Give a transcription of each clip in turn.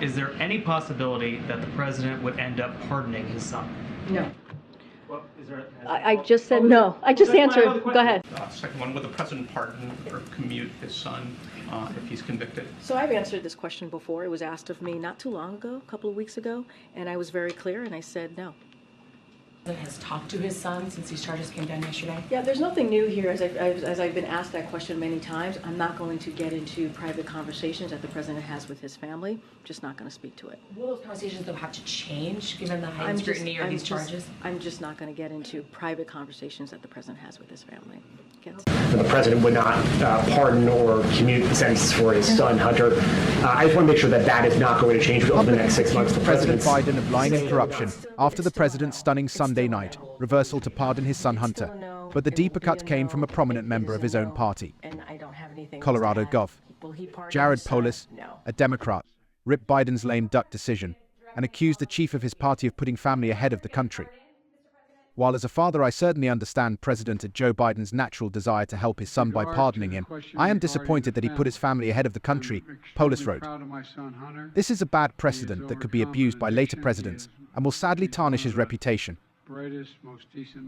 Is there any possibility that the president would end up pardoning his son? No. Well, is there, I just said no. I just answered. Go ahead. Second one, would the president pardon or commute his son if he's convicted? So I've answered this question before. It was asked of me not too long ago, a couple of weeks ago, and I was very clear, and I said no. Has talked to his son since these charges came down yesterday? Yeah, there's nothing new here. As I've been asked that question many times, I'm not going to get into private conversations that the president has with his family. Just not going to speak to it. Will those conversations, though, have to change given the heightened scrutiny of these charges? I'm just not going to get into private conversations that the president has with his family. The president would not pardon or commute the sentences for his son, Hunter. I just want to make sure that that is not going to change over the next 6 months. The President Biden of lying and corruption after the president's stunning Sunday night reversal to pardon his son Hunter. But the deeper cut came from a prominent member of his own party. Colorado Gov. Jared Polis, a Democrat, ripped Biden's lame duck decision and accused the chief of his party of putting family ahead of the country. While as a father I certainly understand President Joe Biden's natural desire to help his son by pardoning him, I am disappointed that he put his family ahead of the country, Polis wrote. This is a bad precedent that could be abused by later presidents and will sadly tarnish his reputation.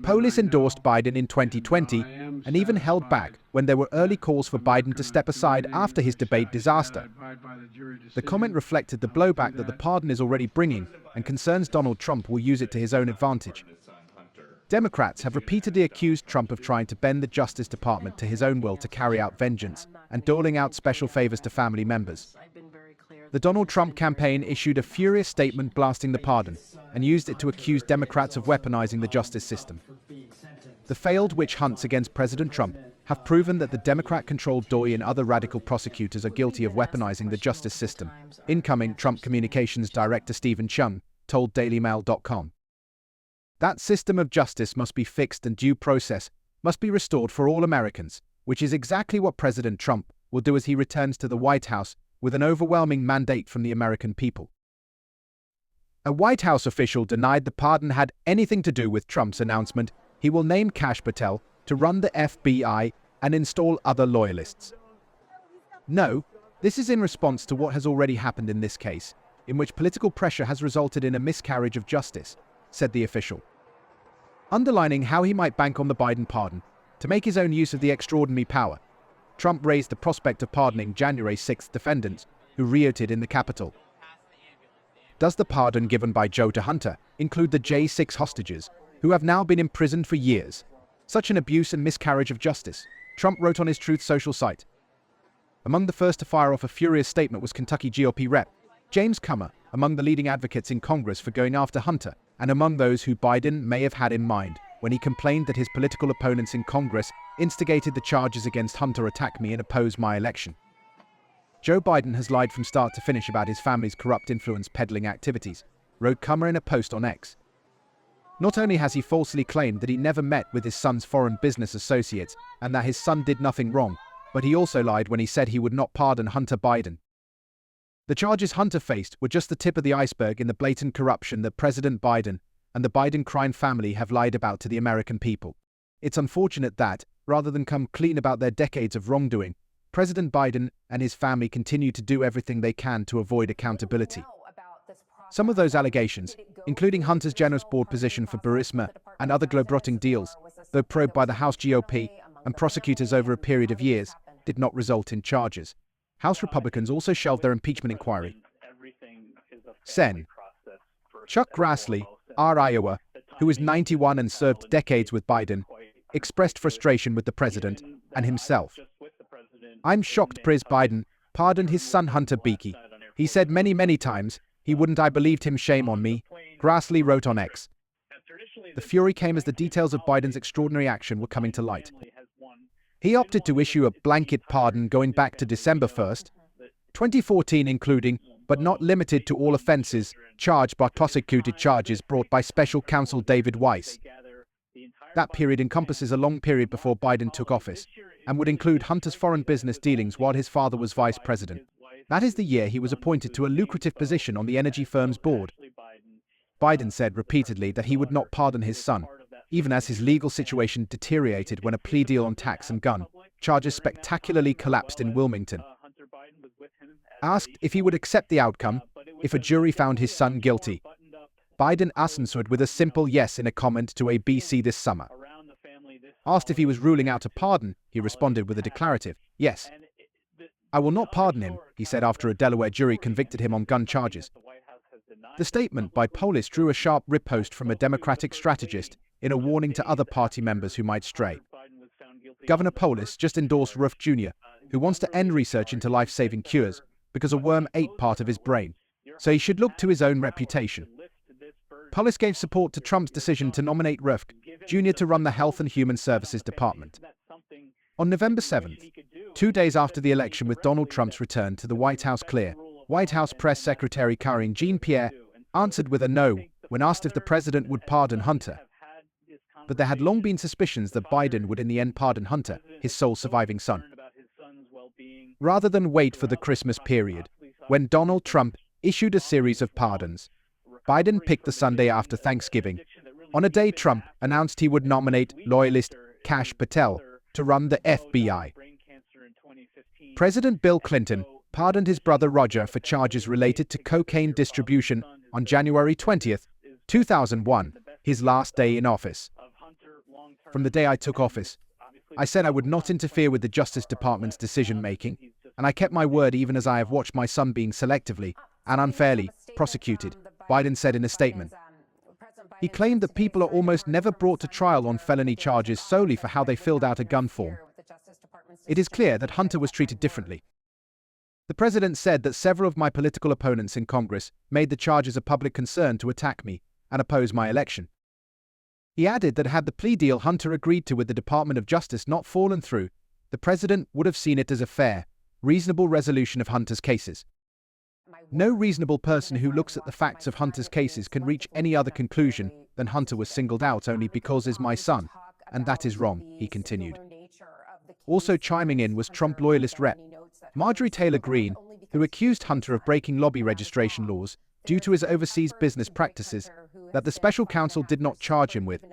Polis endorsed Biden in 2020 and even held back when there were early calls for Biden to step aside after his debate disaster. The comment reflected the blowback that the pardon is already bringing and concerns Donald Trump will use it to his own advantage. Democrats have repeatedly accused Trump of trying to bend the Justice Department to his own will to carry out vengeance and doling out special favors to family members. The Donald Trump campaign issued a furious statement blasting the pardon and used it to accuse Democrats of weaponizing the justice system. The failed witch hunts against President Trump have proven that the Democrat-controlled DOI and other radical prosecutors are guilty of weaponizing the justice system, incoming Trump Communications Director Stephen Chung told DailyMail.com. That system of justice must be fixed and due process must be restored for all Americans, which is exactly what President Trump will do as he returns to the White House with an overwhelming mandate from the American people. A White House official denied the pardon had anything to do with Trump's announcement he will name Kash Patel to run the FBI and install other loyalists. No, this is in response to what has already happened in this case, in which political pressure has resulted in a miscarriage of justice, said the official. Underlining how he might bank on the Biden pardon to make his own use of the extraordinary power, Trump raised the prospect of pardoning January 6 defendants who rioted in the Capitol. Does the pardon given by Joe to Hunter include the J6 hostages, who have now been imprisoned for years? Such an abuse and miscarriage of justice, Trump wrote on his Truth Social site. Among the first to fire off a furious statement was Kentucky GOP Rep. James Comer, among the leading advocates in Congress for going after Hunter, and among those who Biden may have had in mind when he complained that his political opponents in Congress instigated the charges against Hunter attack me and oppose my election. Joe Biden has lied from start to finish about his family's corrupt influence peddling activities, wrote Comer in a post on X. Not only has he falsely claimed that he never met with his son's foreign business associates and that his son did nothing wrong, but he also lied when he said he would not pardon Hunter Biden. The charges Hunter faced were just the tip of the iceberg in the blatant corruption that President Biden and the Biden crime family have lied about to the American people. It's unfortunate that, rather than come clean about their decades of wrongdoing, President Biden and his family continue to do everything they can to avoid accountability. Some of those allegations, including Hunter's generous board position for Burisma and other globetrotting deals, though probed by the House GOP and prosecutors over a period of years, did not result in charges. House Republicans also shelved their impeachment inquiry. Sen. Chuck Grassley, R. Iowa, who is 91 and served decades with Biden, expressed frustration with the president and himself. I'm shocked Pres Biden pardoned his son Hunter Beaky. He said many times, he wouldn't I believed him, shame on me, Grassley wrote on X. The fury came as the details of Biden's extraordinary action were coming to light. He opted to issue a blanket pardon going back to December 1st, 2014, including, but not limited to all offenses charged by prosecuted charges brought by special counsel David Weiss. That period encompasses a long period before Biden took office, and would include Hunter's foreign business dealings while his father was vice president. That is the year he was appointed to a lucrative position on the energy firm's board. Biden said repeatedly that he would not pardon his son, even as his legal situation deteriorated when a plea deal on tax and gun charges spectacularly collapsed in Wilmington. Asked if he would accept the outcome, if a jury found his son guilty. Biden answered with a simple yes in a comment to ABC this summer. Asked if he was ruling out a pardon, he responded with a declarative yes. "I will not pardon him," he said after a Delaware jury convicted him on gun charges. The statement by Polis drew a sharp riposte from a Democratic strategist in a warning to other party members who might stray. Governor Polis just endorsed Ruff Jr., who wants to end research into life-saving cures because a worm ate part of his brain, so he should look to his own reputation. Polis gave support to Trump's decision to nominate Ruff Jr. to run the Health and Human Services Department. On November 7th, 2 days after the election with Donald Trump's return to the White House clear, White House Press Secretary Karine Jean-Pierre answered with a no when asked if the president would pardon Hunter. But there had long been suspicions that Biden would in the end pardon Hunter, his sole surviving son. Rather than wait for the Christmas period, when Donald Trump issued a series of pardons, Biden picked the Sunday after Thanksgiving, on a day Trump announced he would nominate loyalist Kash Patel to run the FBI. President Bill Clinton pardoned his brother Roger for charges related to cocaine distribution on January 20, 2001, his last day in office. "From the day I took office, I said I would not interfere with the Justice Department's decision-making, and I kept my word even as I have watched my son being selectively and unfairly prosecuted," Biden said in a statement. He claimed that people are almost never brought to trial on felony charges solely for how they filled out a gun form. "It is clear that Hunter was treated differently. The president said that several of my political opponents in Congress made the charges a public concern to attack me and oppose my election." He added that had the plea deal Hunter agreed to with the Department of Justice not fallen through, the president would have seen it as a fair, reasonable resolution of Hunter's cases. "No reasonable person who looks at the facts of Hunter's cases can reach any other conclusion than Hunter was singled out only because he's my son, and that is wrong," he continued. Also chiming in was Trump loyalist Rep. Marjorie Taylor Greene, who accused Hunter of breaking lobby registration laws due to his overseas business practices that the special counsel did not charge him with.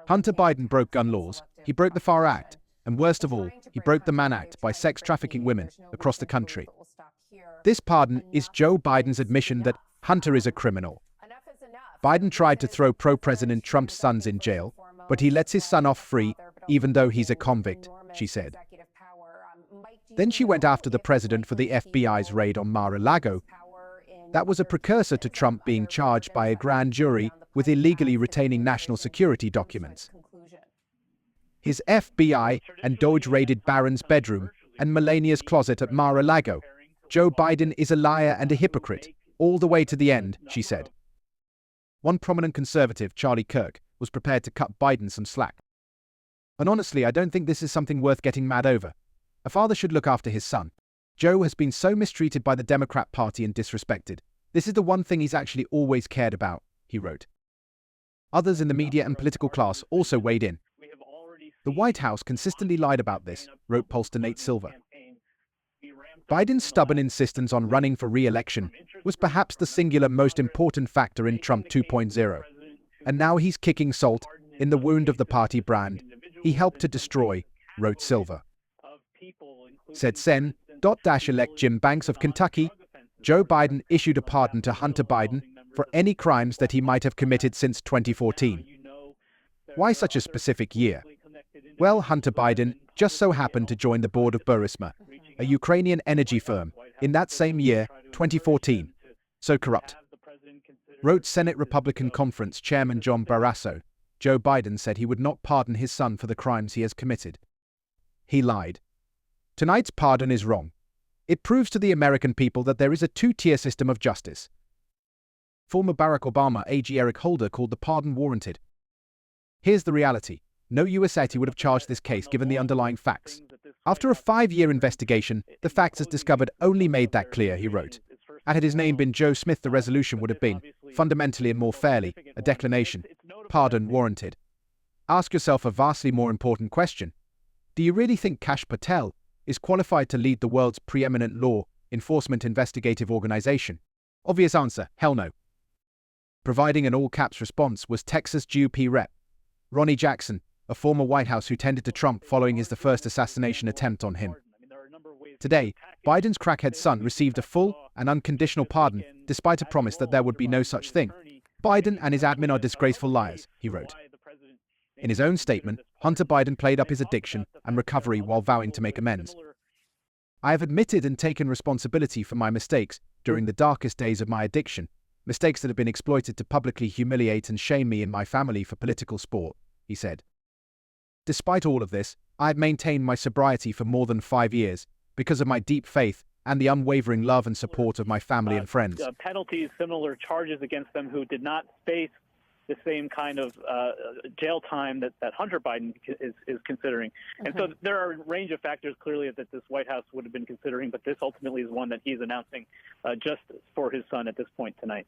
Hunter Biden broke gun laws, he broke the FAR Act, and worst of all, he broke the Mann Act by sex trafficking women across the country. This pardon is Joe Biden's admission that Hunter is a criminal. Biden tried to throw pro-President Trump's sons in jail, but he lets his son off free even though he's a convict, she said. Then she went after the president for the FBI's raid on Mar-a-Lago. That was a precursor to Trump being charged by a grand jury with illegally retaining national security documents. His FBI and DOJ raided Barron's bedroom and Melania's closet at Mar-a-Lago. "Joe Biden is a liar and a hypocrite, all the way to the end," she said. One prominent conservative, Charlie Kirk, was prepared to cut Biden some slack. "And honestly, I don't think this is something worth getting mad over. A father should look after his son. Joe has been so mistreated by the Democrat Party and disrespected. This is the one thing he's actually always cared about," he wrote. Others in the media and political class also weighed in. "The White House consistently lied about this," wrote pollster Nate Silver. Biden's stubborn insistence on running for re-election was perhaps the singular most important factor in Trump 2.0. And now he's kicking salt in the wound of the party brand he helped to destroy, wrote Silver. Said Sen.-elect Jim Banks of Kentucky, Joe Biden issued a pardon to Hunter Biden for any crimes that he might have committed since 2014. Why such a specific year? Well, Hunter Biden just so happened to join the board of Burisma, a Ukrainian energy firm, in that same year, 2014. So corrupt. Wrote Senate Republican Conference Chairman John Barrasso, Joe Biden said he would not pardon his son for the crimes he has committed. He lied. Tonight's pardon is wrong. It proves to the American people that there is a two-tier system of justice. Former Barack Obama AG Eric Holder called the pardon warranted. Here's the reality. No U.S. attorney would have charged this case given the underlying facts. After a 5-year investigation, the facts as discovered only made that clear, he wrote. Had his name been Joe Smith, the resolution would have been, fundamentally and more fairly, a declination. Pardon warranted. Ask yourself a vastly more important question. Do you really think Kash Patel is qualified to lead the world's preeminent law enforcement investigative organization? Obvious answer, hell no. Providing an all-caps response was Texas GOP Rep. Ronnie Jackson, a former White House who tended to Trump following the first assassination attempt on him. Today, Biden's crackhead son received a full and unconditional pardon, despite a promise that there would be no such thing. Biden and his admin are disgraceful liars, he wrote. In his own statement, Hunter Biden played up his addiction and recovery while vowing to make amends. I have admitted and taken responsibility for my mistakes during the darkest days of my addiction, mistakes that have been exploited to publicly humiliate and shame me and my family for political sport, he said. Despite all of this, I have maintained my sobriety for more than 5 years because of my deep faith and the unwavering love and support of my family and friends. Penalties, similar charges against them who did not face the same kind of jail time that Hunter Biden is considering. And so there are a range of factors clearly that this White House would have been considering, but this ultimately is one that he's announcing just for his son at this point tonight.